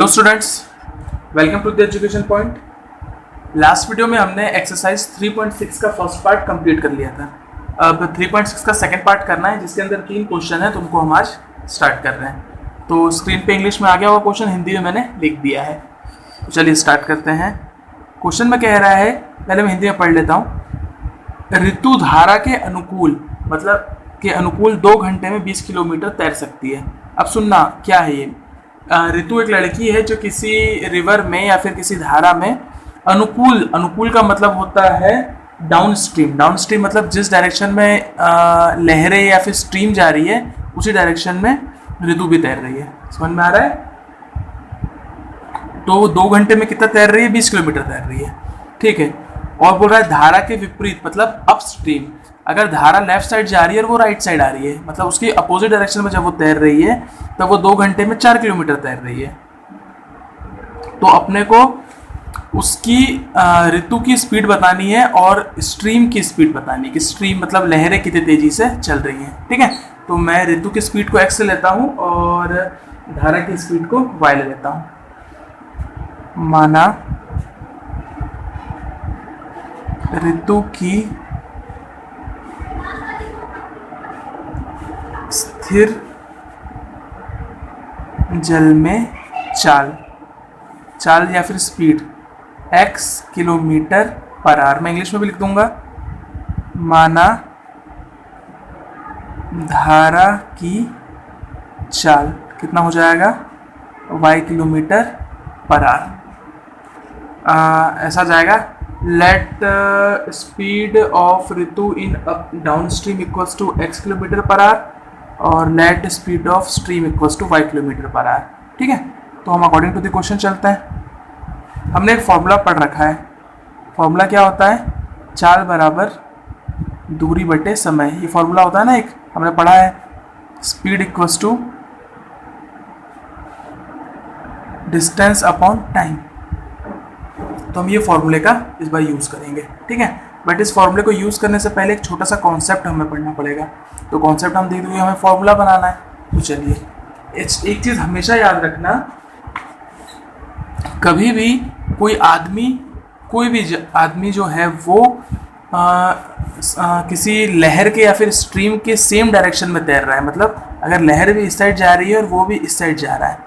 Hello students, welcome to the education point. Last video में हमने exercise 3.6 का first part complete कर लिया था। अब 3.6 का सेकंड पार्ट करना है, जिसके अंदर 3 क्वेश्चन है, तो उनको हम आज स्टार्ट कर रहे हैं। तो स्क्रीन पे इंग्लिश में आ गया हुआ क्वेश्चन, हिंदी में मैंने लिख दिया है। तो चलिए स्टार्ट करते हैं। क्वेश्चन में कह रहा है, पहले मैं हिंदी में पढ़ लेता हूँ। ऋतु धारा के अनुकूल, मतलब के अनुकूल 2 घंटे में 20 किलोमीटर तैर सकती है। अब सुनना क्या है ये। ऋतु एक लड़की है जो किसी रिवर में या फिर किसी धारा में अनुकूल का मतलब होता है डाउन स्ट्रीम मतलब जिस डायरेक्शन में लहरें या फिर स्ट्रीम जा रही है उसी डायरेक्शन में ऋतु भी तैर रही है। समझ में आ रहा है? तो 2 घंटे में कितना तैर रही है? 20 किलोमीटर तैर रही है। ठीक है। और बोल रहा है धारा के विपरीत मतलब अपस्ट्रीम, अगर धारा लेफ्ट साइड जा रही है और वो राइट साइड आ रही है, मतलब उसकी अपोजिट डायरेक्शन में जब वो तैर रही है तब वो 2 घंटे में 4 किलोमीटर तैर रही है। तो अपने को उसकी ऋतु की स्पीड बतानी है और स्ट्रीम की स्पीड बतानी है कि स्ट्रीम मतलब लहरें कितनी तेजी से चल रही हैं। ठीक है। तो मैं ऋतु की स्पीड को x से लेता हूँ और धारा की स्पीड को y ले लेता हूँ। माना ऋतु की स्थिर जल में चाल या फिर speed x kilometre per our, मैं इंग्लिश में भी लिख दूंगा। माना धारा की चाल कितना हो जाएगा? y kilometre per hour. ऐसा जाएगा, लेट स्पीड ऑफ ऋतु in up downstream equals to x kilometre per hour और let speed of stream equals to y kilometre per hour. ठीक है। तो हम अकॉर्डिंग टू द क्वेश्चन चलते हैं। हमने एक फॉर्मूला पढ़ रखा है। फॉर्मूला क्या होता है? चाल बराबर दूरी बटे समय। ये फॉर्मूला होता है ना, एक हमने पढ़ा है, speed equals to distance upon time. तो हम ये फॉर्मूले का इस बार यूज़ करेंगे। ठीक है। बट इस फॉर्मूले को यूज़ करने से पहले एक छोटा सा कॉन्सेप्ट हमें पढ़ना पड़ेगा। तो कॉन्सेप्ट हम देख देंगे, हमें फॉर्मूला बनाना है। तो चलिए एक चीज़ हमेशा याद रखना, कभी भी कोई भी आदमी जो है वो किसी लहर के या फिर स्ट्रीम के सेम डायरेक्शन में तैर रहा है, मतलब अगर लहर भी इस साइड जा रही है और वो भी इस साइड जा रहा है।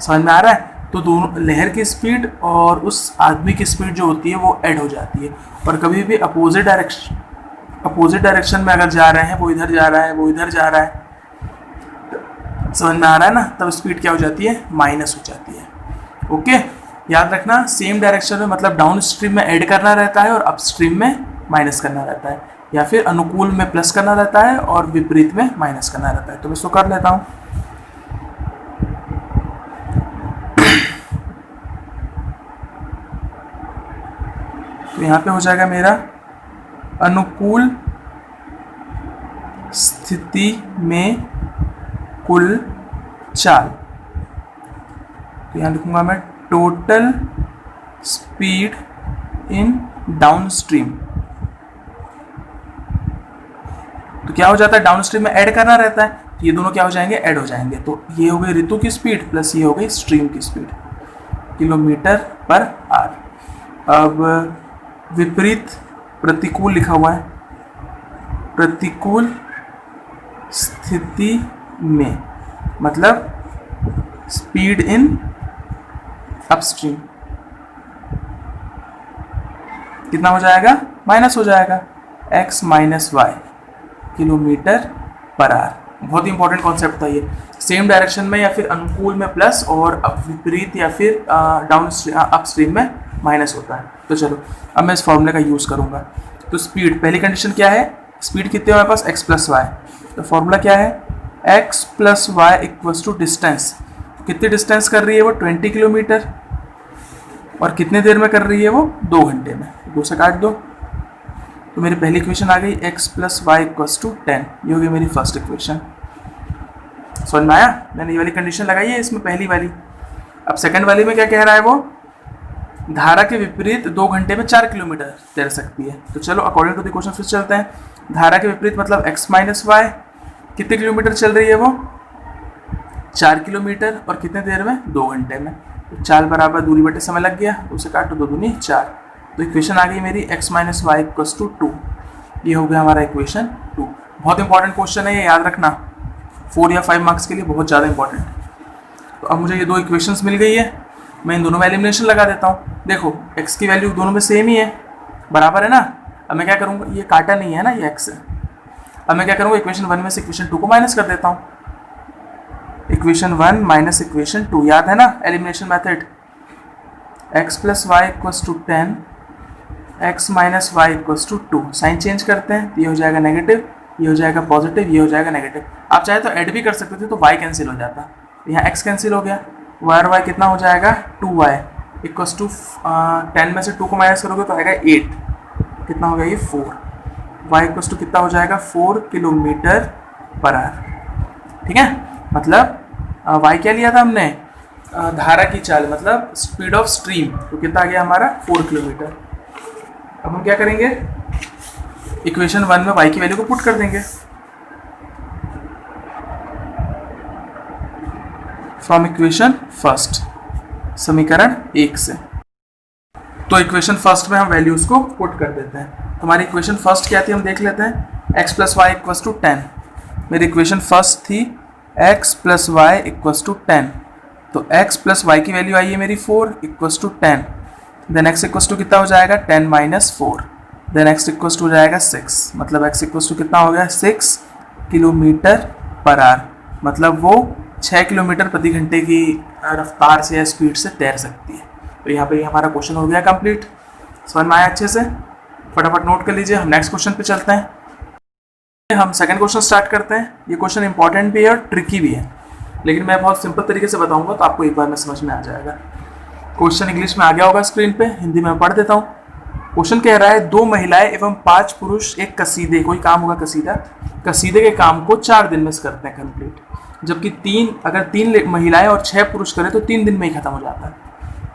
समझ में आ रहा है? तो दोनों लहर की स्पीड और उस आदमी की स्पीड जो होती है वो ऐड हो जाती है। और कभी भी अपोजिट डायरेक्शन में अगर जा रहे हैं, वो इधर जा रहा है, वो इधर जा रहा है, समझ में आ रहा है ना, तब स्पीड क्या हो जाती है? माइनस हो जाती है। ओके, याद रखना, सेम डायरेक्शन में मतलब डाउन स्ट्रीम में ऐड करना रहता है और अप स्ट्रीम में माइनस करना रहता है, या फिर अनुकूल में प्लस करना रहता है और विपरीत में माइनस करना रहता है। तो मैं इसको कर लेता हूँ। तो यहाँ पे हो जाएगा मेरा अनुकूल स्थिति में कुल चाल। तो यहाँ लिखूंगा मैं total speed in down stream. तो क्या हो जाता है? डाउन स्ट्रीम में ऐड करना रहता है, तो ये दोनों क्या हो जाएंगे? ऐड हो जाएंगे। तो ये हो गई ऋतु की स्पीड प्लस ये हो गई स्ट्रीम की स्पीड, किलोमीटर पर आवर। अब विपरीत प्रतिकूल लिखा हुआ है, प्रतिकूल स्थिति में मतलब स्पीड इन अपस्ट्रीम कितना हो जाएगा? माइनस हो जाएगा, x minus y kilometre per our. बहुत ही इंपॉर्टेंट कॉन्सेप्ट था ये। सेम डायरेक्शन में या फिर अनुकूल में प्लस और विपरीत या फिर डाउन अपस्ट्रीम में माइनस होता है। तो चलो अब मैं इस फॉर्मूले का यूज़ करूँगा। तो स्पीड, पहली कंडीशन क्या है? स्पीड कितनी है हमारे पास? x plus y. तो फॉर्मूला क्या है? x plus y equals to distance. कितनी डिस्टेंस कर रही है वो? 20 किलोमीटर। और कितने देर में कर रही है वो? 2 घंटे में। 2 से काट दो तो मेरी पहली इक्वेशन आ गई, x plus y equals to 10। ये हो गई मेरी फर्स्ट इक्वेशन। समझ में आया? मैंने ये वाली कंडीशन लगाई है इसमें, पहली वाली। अब सेकंड वाली में क्या कह रहा है वो? धारा के विपरीत 2 घंटे में 4 किलोमीटर तैर सकती है। तो चलो अकॉर्डिंग टू द क्वेश्चन फिर चलते हैं। धारा के विपरीत मतलब x माइनस वाई, कितने किलोमीटर चल रही है वो? 4 किलोमीटर, और कितने देर में? 2 घंटे में। 4 बराबर दूरी बटे समय लग गया, उसे काटो 2 दूनी 4। तो इक्वेशन आ गई मेरी x minus y equals to 2। ये हो गया हमारा इक्वेशन 2। बहुत इंपॉर्टेंट क्वेश्चन है ये, याद रखना 4 या 5 मार्क्स के लिए बहुत ज़्यादा इंपॉर्टेंट। तो अब मुझे ये 2 इक्वेशंस मिल गई है, मैं इन दोनों में एलिमिनेशन लगा देता हूँ। देखो x की वैल्यू दोनों में सेम ही है, बराबर है ना। अब मैं क्या करूँगा, ये काटा नहीं है ना, ये x है। अब मैं क्या करूँगा, इक्वेशन 1 में से इक्वेशन 2 को माइनस कर देता हूँ। इक्वेशन 1 माइनस इक्वेशन 2, याद है ना elimination method. x plus y equals to 10, x minus y equals to 2। Sign change करते हैं, ये हो जाएगा नेगेटिव, ये हो जाएगा पॉजिटिव, ये हो जाएगा नेगेटिव। आप चाहे तो ऐड भी कर सकते थे तो y कैंसिल हो जाता, यहाँ x कैंसिल हो गया, y और y कितना हो जाएगा 2y इक्वल्स टू 10 में से 2 को माइनस करोगे तो आएगा 8, कितना हो गया ये 4। y इक्वल्स टू कितना हो जाएगा 4 किलोमीटर पर आवर। ठीक है, मतलब y क्या लिया था हमने, धारा की चाल, मतलब स्पीड ऑफ स्ट्रीम, तो कितना आ गया हमारा 4 किलोमीटर। अब हम क्या करेंगे, इक्वेशन 1 में y की वैल्यू को पुट कर देंगे। फ्रॉम इक्वेशन फर्स्ट, समीकरण 1 से। तो इक्वेशन फर्स्ट में हम वैल्यूज को पुट कर देते हैं। हमारी इक्वेशन फर्स्ट क्या थी हम देख लेते हैं, x plus y equals to 10। मेरी इक्वेशन फर्स्ट थी x plus y equals to 10। तो x प्लस वाई की वैल्यू आई है मेरी 4 equals to 10। Then x equals to कितना हो जाएगा 10 minus 4। Then x equals to हो जाएगा 6, मतलब x इक्वल्स टू कितना हो गया 6 किलोमीटर पर आवर, मतलब वो 6 किलोमीटर प्रति घंटे की रफ्तार से या स्पीड से तैर सकती है। तो यहाँ पे हमारा क्वेश्चन हो गया कंप्लीट। समझ में आया अच्छे से, फटाफट नोट कर लीजिए। हम नेक्स्ट क्वेश्चन पे चलते हैं। हम सेकंड क्वेश्चन स्टार्ट करते हैं। ये क्वेश्चन इंपॉर्टेंट भी है और ट्रिकी भी है, लेकिन मैं बहुत सिंपल तरीके से बताऊंगा तो आपको एक बार में समझ में आ जाएगा। क्वेश्चन इंग्लिश में आ गया होगा स्क्रीन पे, हिंदी में पढ़ देता हूँ। क्वेश्चन कह रहा है 2 महिलाएं एवं 5 पुरुष एक कसीदे, कोई काम होगा कसीदे के काम को 4 दिन में करते हैं कंप्लीट, जबकि 3 महिलाएं और 6 पुरुष करें तो 3 दिन में ही खत्म हो जाता है।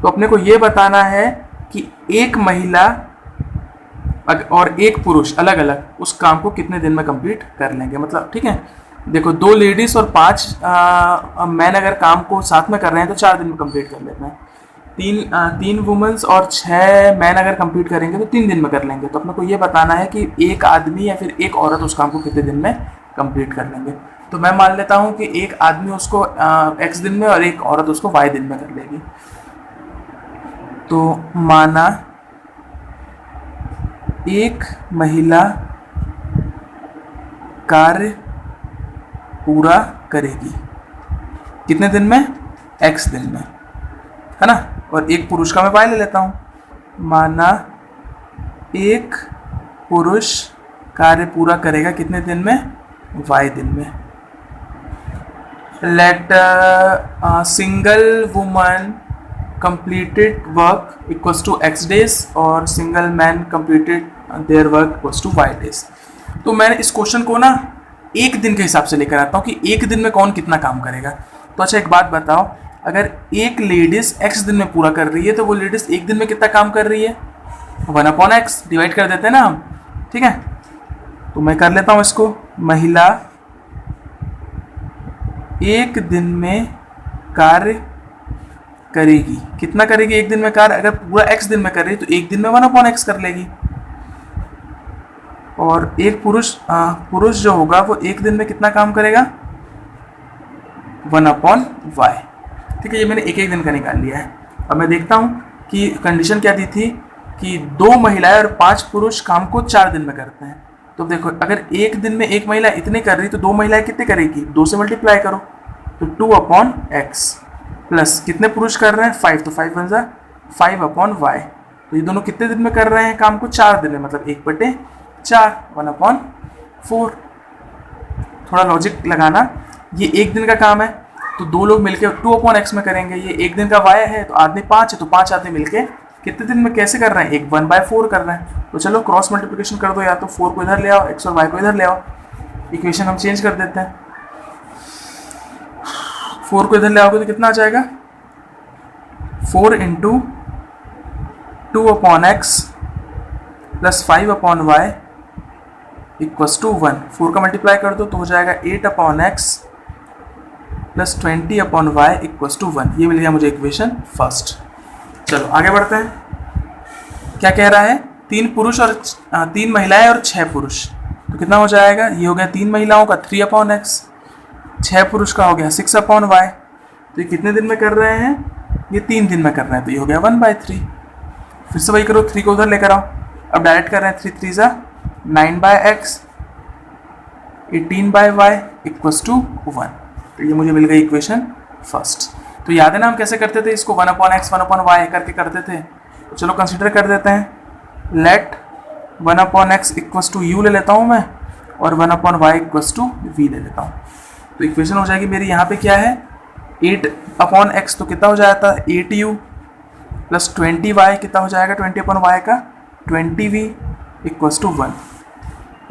तो अपने को ये बताना है कि एक महिला और एक पुरुष अलग अलग उस काम को कितने दिन में कंप्लीट कर लेंगे। मतलब ठीक है, देखो 2 लेडीज और 5 मैन अगर काम को साथ में कर रहे हैं तो 4 दिन में कंप्लीट कर लेते हैं। 3 वुमेन्स और 6 मैन अगर कंप्लीट करेंगे तो 3 दिन में कर लेंगे। तो अपने को ये बताना है कि एक आदमी या फिर एक औरत उस काम को कितने दिन में कंप्लीट कर लेंगे। तो मैं मान लेता हूँ कि एक आदमी उसको x दिन में और एक औरत उसको y दिन में कर लेगी। तो माना एक महिला कार्य पूरा करेगी कितने दिन में, x दिन में, है ना। और एक पुरुष का मैं y ले लेता हूँ। माना एक पुरुष कार्य पूरा करेगा कितने दिन में, y दिन में। Let single woman completed work equals to x days और single man completed their work equals to y days। तो मैं इस क्वेश्चन को ना एक दिन के हिसाब से लेकर आता हूँ कि एक दिन में कौन कितना काम करेगा। तो अच्छा एक बात बताओ, अगर एक लेडीज x दिन में पूरा कर रही है तो वो लेडीज एक दिन में कितना काम कर रही है, 1/x डिवाइड कर देते हैं ना हम। ठीक है, तो मैं कर लेता हूँ इसको। महिला एक दिन में कार्य करेगी, कितना करेगी एक दिन में कार्य, अगर पूरा x दिन में कर रही है तो एक दिन में 1/x कर लेगी। और एक पुरुष जो होगा वो एक दिन में कितना काम करेगा, 1/y। ठीक है, ये मैंने एक दिन का निकाल लिया है। अब मैं देखता हूँ कि कंडीशन क्या दी थी कि 2 महिलाएं और 5 पुरुष काम को 4 दिन में करते हैं। तो देखो अगर एक दिन में एक महिला इतने कर रही तो 2 महिलाएं कितने करेगी, 2 से मल्टीप्लाई करो तो 2/x प्लस कितने पुरुष कर रहे हैं 5, तो 5 बन जा 5/y। तो ये दोनों कितने दिन में कर रहे हैं काम को, 4 दिन में, मतलब 1/4 1/4। थोड़ा लॉजिक लगाना, ये एक दिन का काम है तो 2 लोग मिलकर 2/x में करेंगे। ये एक दिन का y है तो आदमी 5 है तो 5 आदमी मिलके कितने दिन में कैसे कर रहे हैं, एक 1/4 कर रहे हैं। तो चलो क्रॉस मल्टीप्लिकेशन कर दो, या तो 4 को इधर ले आओ, x और y को इधर ले आओ। इक्वेशन हम चेंज कर देते हैं, 4 को इधर ले आओगे तो कितना आ जाएगा, 4 × 2/x plus 5/y equals to 1। 4 का मल्टीप्लाई कर दो तो हो जाएगा 8/x प्लस 20 अपॉन वाई इक्वल्स टू 1। ये मिल गया मुझे इक्वेशन फर्स्ट। चलो आगे बढ़ते हैं। क्या कह रहा है, 3 महिलाएं और 6 पुरुष, तो कितना हो जाएगा, ये हो गया 3 महिलाओं का 3 अपॉन एक्स, 6 पुरुष का हो गया 6 अपॉन वाई। तो ये कितने दिन में कर रहे हैं, ये 3 दिन में कर रहे हैं, तो ये हो गया 1/3। फिर से वही करो, 3 को उधर लेकर आओ, अब डायरेक्ट कर रहे हैं, 3 3 ज़ा 9/x 18/y इक्वल्स टू 1। तो ये मुझे मिल गई इक्वेशन फर्स्ट। तो याद है ना हम कैसे करते थे इसको, 1/x 1/y करके करते थे। तो चलो कंसिडर कर देते हैं, late 1/x equals to u ले लेता हूँ मैं, और 1/y इक्वल्स टू v ले लेता हूँ। तो इक्वेशन हो जाएगी मेरी यहाँ पे क्या है, 8/x, तो कितना हो जाता है 8u प्लस 20y, कितना हो जाएगा 20/y का 20v इक्वल्स टू 1।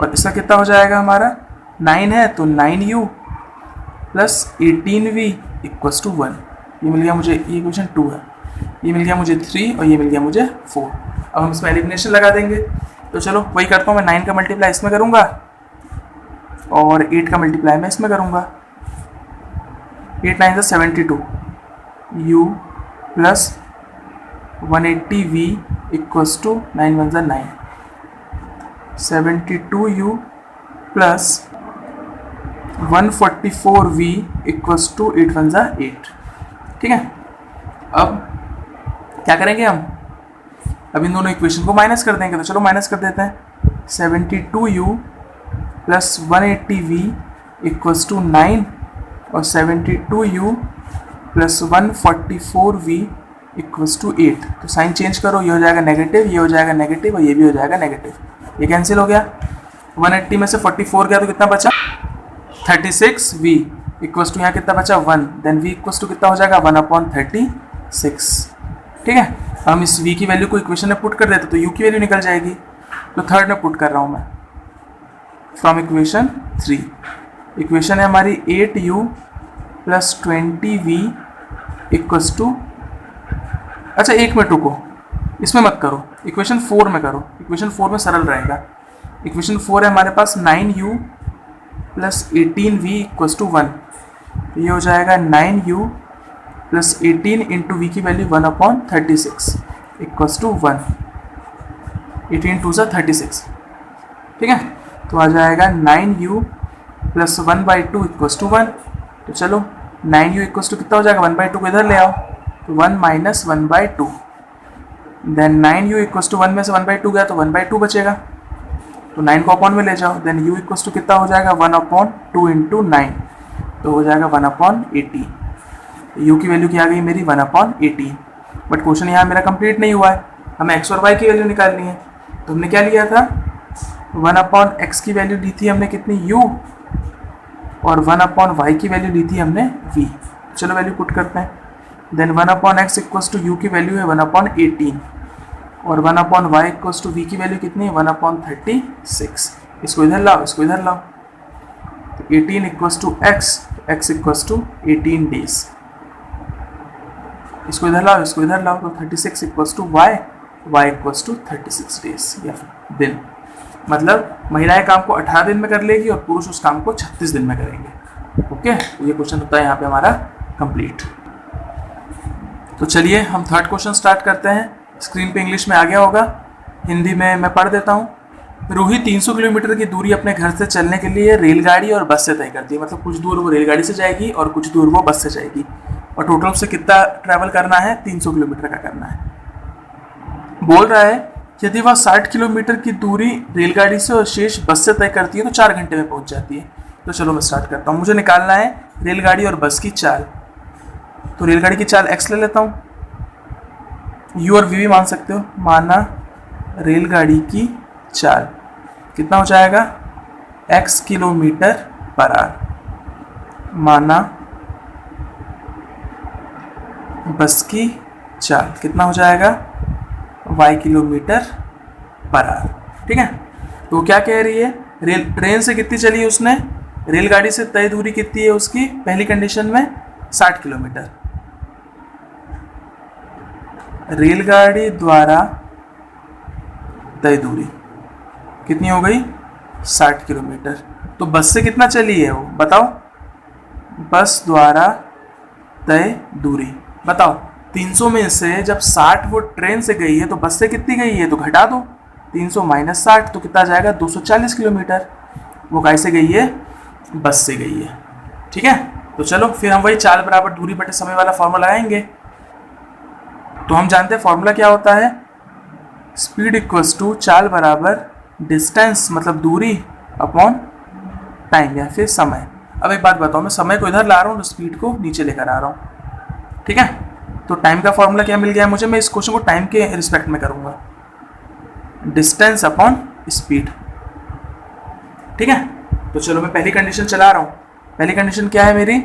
और इसका कितना हो जाएगा हमारा 9 है, तो 9u plus 18v equals to 1। ये मिल गया मुझे, ये इक्वेशन 2 है। ये मिल गया मुझे 3 और ये मिल गया मुझे 4। अब हम इसमें एलिमिनेशन लगा देंगे। तो चलो वही करता हूँ, मैं 9 का मल्टीप्लाई इसमें करूँगा और 8 का मल्टीप्लाई मैं इसमें करूँगा। 8 9 72 u plus 180v equals to 9 1 9, 72u plus 144v equals to 8 1 8। ठीक है, अब क्या करेंगे हम, अब इन दोनों इक्वेशन को माइनस कर देंगे। तो चलो माइनस कर देते हैं, 72u plus 180v equals to 9 और 72u plus 144v equals to 8। तो साइन चेंज करो, ये हो जाएगा नेगेटिव, ये हो जाएगा नेगेटिव और ये भी हो जाएगा नेगेटिव, ये कैंसिल हो गया। 180 में से 44 गया तो कितना बचा 36v इक्वल्स टू यहाँ कितना बचा 1, देन v इक्वल्स टू कितना हो जाएगा 1/36। ठीक है, हम इस v की वैल्यू को इक्वेशन में पुट कर देते तो u की वैल्यू निकल जाएगी। तो थर्ड में पुट कर रहा हूँ मैं फ्रॉम इक्वेशन 3। इक्वेशन है हमारी 8u plus 20v equals to, अच्छा 1 मिनट रुको, इसमें मत करो, इक्वेशन 4 में करो, इक्वेशन 4 में सरल रहेगा। इक्वेशन 4 है हमारे पास 9u plus 18v equals to 1। ये हो जाएगा 9u प्लस 18 इंटू वी की वैल्यू 1/36 इक्वल्स टू 1। 18 2 36। ठीक है, तो आ जाएगा 9u प्लस 1/2 इक्वल्स टू 1। तो चलो 9u इक्वल्स टू कितना हो जाएगा 1/2 को इधर ले आओ, तो 1 minus 1/2, then 9u equals to 1 में से 1/2 गया तो 1/2 बचेगा, तो 9 को अपॉन में ले जाओ, देन u इक्वल्स टू कितना हो जाएगा 1/2 इंटू 9, तो हो जाएगा 1/18। u की वैल्यू क्या आ गई मेरी 1/18। बट क्वेश्चन यहाँ मेरा कंप्लीट नहीं हुआ है, हमें x और y की वैल्यू निकालनी है। तो हमने क्या लिया था 1/x की वैल्यू ली थी हमने कितनी u, और 1/y की वैल्यू ली थी हमने v। चलो वैल्यू पुट करते हैं, then 1/x equals to u की वैल्यू है 1/18 और 1/y इक्वल्स टू v की वैल्यू कितनी है 1/36। इसको इधर लाओ, इसको इधर लाओ, तो 18 equals to x equals to 18 days. इसको इधर लाओ, इसको इधर लाओ, तो 36 equals to y equals to 36 days या दिन। मतलब महिलाएं काम को 18 दिन में कर लेगी और पुरुष उस काम को 36 दिन में करेंगे। ओके, ये क्वेश्चन होता है यहाँ पे हमारा कंप्लीट। तो चलिए हम थर्ड क्वेश्चन स्टार्ट करते हैं। स्क्रीन पे इंग्लिश में आ गया होगा, हिंदी में मैं पढ़ देता हूँ। रूही 300 किलोमीटर की दूरी अपने घर से चलने के लिए रेलगाड़ी और बस से तय करती है। मतलब कुछ दूर वो रेलगाड़ी से जाएगी और कुछ दूर वो बस से जाएगी, और टोटल से कितना ट्रैवल करना है 300 किलोमीटर का करना है। बोल रहा है यदि वह 60 किलोमीटर की दूरी रेलगाड़ी से और शेष बस से तय करती है तो 4 घंटे में पहुंच जाती है। तो चलो मैं स्टार्ट करता हूँ। मुझे निकालना है रेलगाड़ी और बस की चाल। तो रेलगाड़ी की चाल x ले लेता हूँ, u और v भी मान सकते हो। माना रेलगाड़ी की चाल कितना हो जाएगा x किलोमीटर पर आवर, माना बस की चाल कितना हो जाएगा y किलोमीटर पर आवर। ठीक है, तो क्या कह रही है, ट्रेन से कितनी चली है उसने, रेलगाड़ी से तय दूरी कितनी है उसकी, पहली कंडीशन में 60 किलोमीटर, रेलगाड़ी द्वारा तय दूरी कितनी हो गई 60 किलोमीटर। तो बस से कितना चली है वो बताओ, बस द्वारा तय दूरी। बताओ 300 में से जब 60 वो ट्रेन से गई है तो बस से कितनी गई है, तो घटा दो 300 माइनस 60 तो कितना जाएगा 240 किलोमीटर। वो कैसे गई है, बस से गई है। ठीक है, तो चलो फिर हम वही चाल बराबर दूरी बटे समय वाला फॉर्मूला लगाएंगे। तो हम जानते हैं फॉर्मूला क्या होता है, स्पीड इक्वल्स टू चाल बराबर डिस्टेंस मतलब दूरी अपॉन टाइम या फिर समय। अब एक बात बताओ, मैं समय को इधर ला रहा हूँ तो स्पीड को नीचे लेकर आ रहा हूँ। ठीक है, तो टाइम का फॉर्मूला क्या मिल गया मुझे, मैं इस क्वेश्चन को टाइम के रिस्पेक्ट में करूँगा, डिस्टेंस अपॉन स्पीड। ठीक है, तो चलो मैं पहली कंडीशन चला रहा हूँ। पहली कंडीशन क्या है मेरी,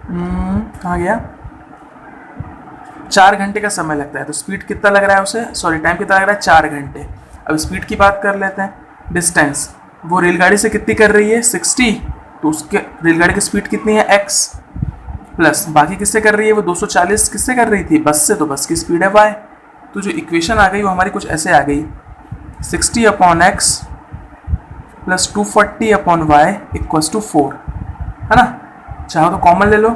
कहाँ गया, 4 घंटे का समय लगता है, तो स्पीड कितना लग रहा है उसे, सॉरी टाइम कितना लग रहा है 4 घंटे। अब स्पीड की बात कर लेते हैं, डिस्टेंस वो रेलगाड़ी से कितनी कर रही है 60, तो उसके रेलगाड़ी की स्पीड कितनी है x, प्लस बाकी किससे कर रही है वो 240 किससे कर रही थी, बस से, तो बस की स्पीड है y। तो जो इक्वेशन आ गई वो हमारी कुछ ऐसे आ गई, 60 upon x plus 240 upon y equals to 4, है ना। चाहो तो कॉमन ले लो,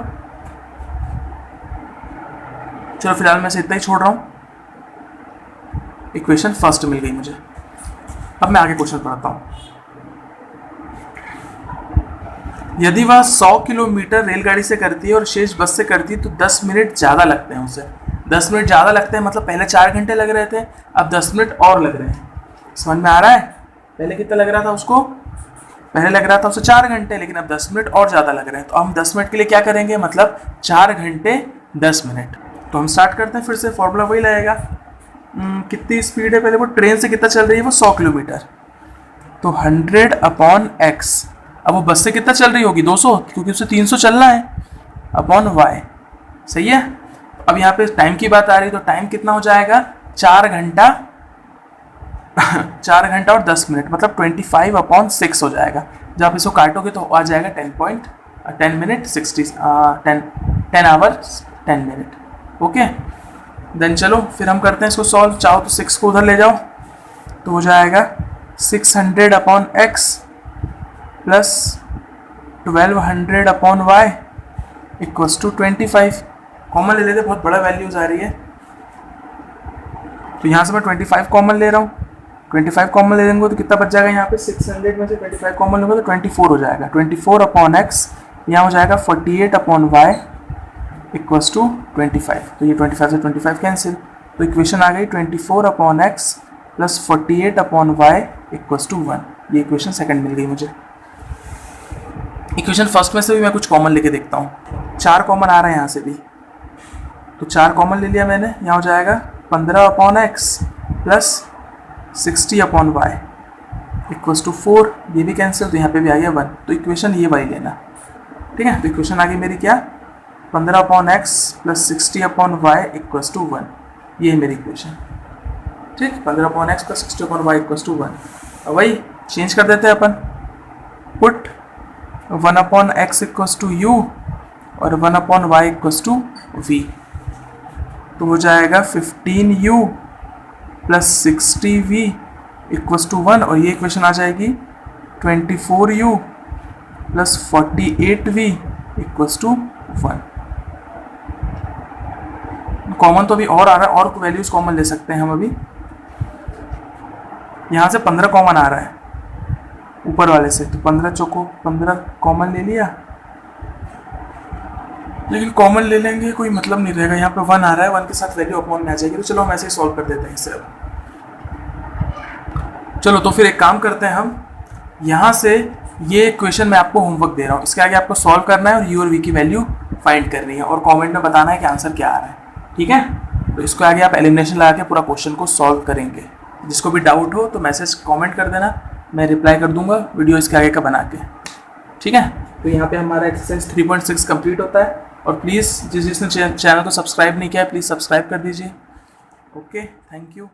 चलो फिलहाल मैं इसे इतना ही छोड़ रहा हूँ। इक्वेशन फर्स्ट मिल गई मुझे। अब मैं आगे क्वेश्चन पढ़ता हूँ। यदि वह 100 किलोमीटर रेलगाड़ी से करती है और शेष बस से करती है तो 10 मिनट ज़्यादा लगते हैं उसे। 10 मिनट ज़्यादा लगते हैं मतलब पहले 4 घंटे लग रहे थे, अब 10 मिनट और लग रहे हैं। समझ में आ रहा है, पहले कितना लग रहा था उसको, पहले लग रहा था उसे 4 घंटे, लेकिन अब 10 मिनट और ज़्यादा लग रहे हैं। तो हम 10 मिनट के लिए क्या करेंगे, मतलब 4 घंटे 10 मिनट। तो हम स्टार्ट करते हैं फिर से, फॉर्मूला वही लगेगा। कितनी स्पीड है, पहले वो ट्रेन से कितना चल रही है, वो 100 किलोमीटर, तो 100 अपॉन x। अब वो बस से कितना चल रही होगी 200, क्योंकि उसे 300 चलना है, अपॉन y। सही है। अब यहाँ पे टाइम की बात आ रही है, तो टाइम कितना हो जाएगा 4 घंटा 4 घंटा और 10 मिनट, मतलब 25 अपॉन 6 हो जाएगा। जब आप इसको काटोगे तो आ जाएगा 10 minute 10 hours 10 minute. Okay, then चलो फिर हम करते हैं इसको सॉल्व। चाहो तो 6 को उधर ले जाओ, तो हो जाएगा 600 upon x plus 1200 upon y equals to 25। Common ले लेते, बहुत बड़ा वैल्यूज आ रही है, तो यहाँ से मैं 25 कॉमन ले रहा हूँ। 25 कॉमन ले लेंगे तो कितना बच जाएगा, यहाँ पे 600 में से 25 कॉमन लूँगा तो 24 हो जाएगा। 24 अपॉन x, यहाँ हो जाएगा 48 अपॉन y इक्वल्स टू 25। तो ये 25 से 25 कैंसिल, तो इक्वेशन आ गई 24 upon x plus 48 upon y equals to 1। ये इक्वेशन सेकंड मिल गई मुझे। इक्वेशन फर्स्ट में से भी मैं कुछ कॉमन लेके देखता हूँ। 4 कॉमन आ रहा है यहाँ से भी, तो 4 कॉमन ले लिया मैंने। यहाँ हो जाएगा 15 upon x plus 60 upon y equals to 4। ये भी कैंसिल, तो यहाँ पे भी आ गया 1। तो इक्वेशन ये वाली लेना, ठीक है। तो इक्वेशन आ गई मेरी क्या, 15 upon x plus 60 upon y equals to 1। ये है मेरी इक्वेशन, ठीक। 15 upon x plus 60 upon y equals to 1। अब वही चेंज कर देते हैं अपन, put 1 upon x equals to u और 1 upon y equals to v। तो हो जाएगा 15u plus 60v equals to 1, और ये इक्वेशन आ जाएगी 24u plus 48v equals to 1। Common तो अभी और आ रहा है, और वैल्यूज कॉमन ले सकते हैं हम। अभी यहाँ से 15 कॉमन आ रहा है ऊपर वाले से, तो 15 चौको 15 कॉमन ले लिया, लेकिन कॉमन ले लेंगे कोई मतलब नहीं रहेगा। यहाँ पे 1 आ रहा है, 1 के साथ वैल्यू अपॉन में आ जाएगी। तो चलो हम ऐसे ही सॉल्व कर देते हैं इसे। अब चलो तो फिर एक काम करते हैं हम, यहाँ से ये क्वेश्चन मैं आपको होमवर्क दे रहा हूँ, इसके आगे आपको सॉल्व करना है और यू और वी की वैल्यू फाइंड करनी है और कमेंट में बताना है कि आंसर क्या आ रहा है, ठीक है। तो इसको आगे आप एलिमिनेशन लगा के पूरा क्वेश्चन को सॉल्व करेंगे। जिसको भी डाउट हो तो मैसेज कमेंट कर देना, मैं रिप्लाई कर दूंगा वीडियो इसके आगे का बना के, ठीक है। तो यहाँ पे हमारा एक्सरसाइज 3.6 कंप्लीट होता है। और प्लीज़ जिसने चैनल को सब्सक्राइब नहीं किया है प्लीज़ सब्सक्राइब कर दीजिए। Okay, thank you.